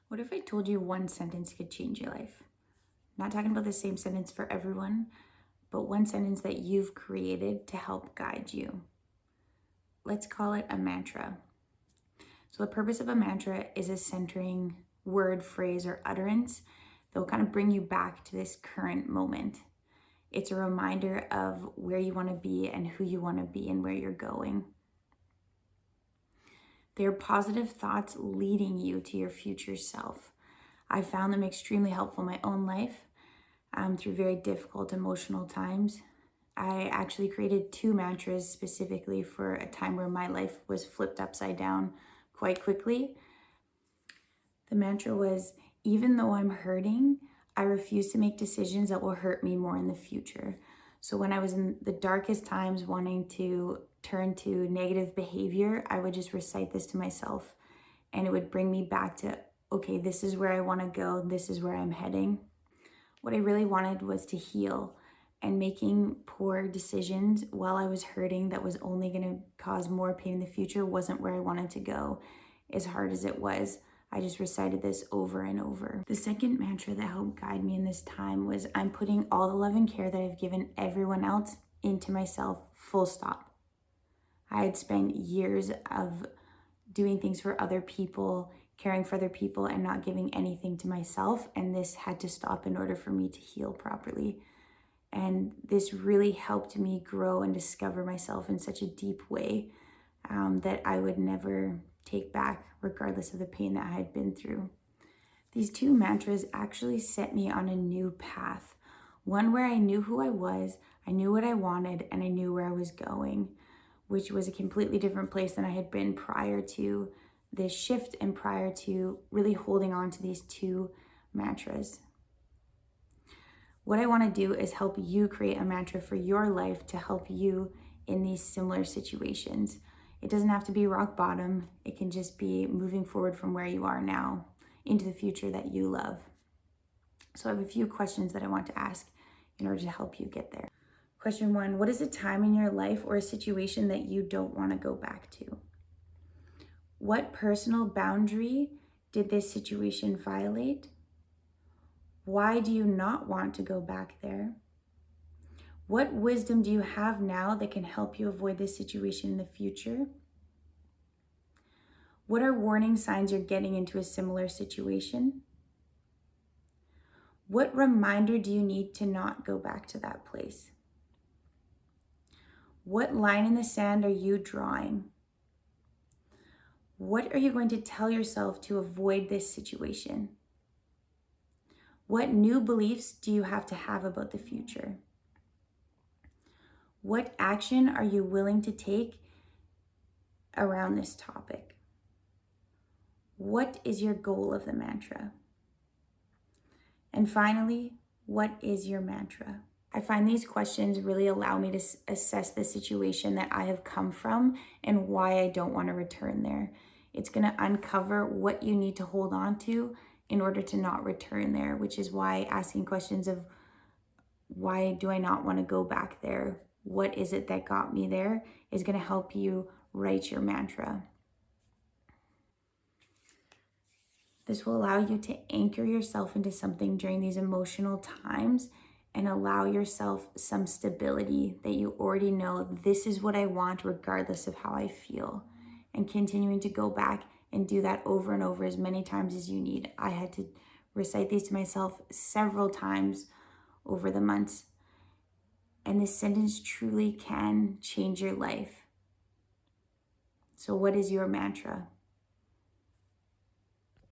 What if I told you one sentence could change your life? Not talking about the same sentence for everyone, but one sentence that you've created to help guide you. Let's call it a mantra. So, the purpose of a mantra is a centering word, phrase, or utterance that will kind of bring you back to this current moment. It's a reminder of where you want to be and who you want to be and where you're going. They're positive thoughts leading you to your future self. I found them extremely helpful in my own life through very difficult emotional times. I actually created 2 mantras specifically for a time where my life was flipped upside down quite quickly. The mantra was, even though I'm hurting, I refuse to make decisions that will hurt me more in the future. So when I was in the darkest times wanting to turn to negative behavior, I would just recite this to myself and it would bring me back to, okay, this is where I want to go. This is where I'm heading. What I really wanted was to heal, and making poor decisions while I was hurting that was only going to cause more pain in the future wasn't where I wanted to go. As hard as it was, I just recited this over and over. The second mantra that helped guide me in this time was, I'm putting all the love and care that I've given everyone else into myself, full stop. I had spent years of doing things for other people, caring for other people, and not giving anything to myself. And this had to stop in order for me to heal properly. And this really helped me grow and discover myself in such a deep way that I would never take back, regardless of the pain that I had been through. These 2 mantras actually set me on a new path, one where I knew who I was, I knew what I wanted, and I knew where I was going, which was a completely different place than I had been prior to this shift and prior to really holding on to these 2 mantras. What I want to do is help you create a mantra for your life to help you in these similar situations. It doesn't have to be rock bottom. It can just be moving forward from where you are now into the future that you love. So I have a few questions that I want to ask in order to help you get there. Question 1, what is a time in your life or a situation that you don't want to go back to? What personal boundary did this situation violate? Why do you not want to go back there? What wisdom do you have now that can help you avoid this situation in the future? What are warning signs you're getting into a similar situation? What reminder do you need to not go back to that place? What line in the sand are you drawing? What are you going to tell yourself to avoid this situation? What new beliefs do you have to have about the future? What action are you willing to take around this topic? What is your goal of the mantra? And finally, what is your mantra? I find these questions really allow me to assess the situation that I have come from and why I don't want to return there. It's going to uncover what you need to hold on to in order to not return there, which is why asking questions of why do I not want to go back there? What is it that got me there is going to help you write your mantra. This will allow you to anchor yourself into something during these emotional times and allow yourself some stability that you already know this is what I want regardless of how I feel. And continuing to go back and do that over and over as many times as you need. I had to recite these to myself several times over the months. And this sentence truly can change your life. So what is your mantra?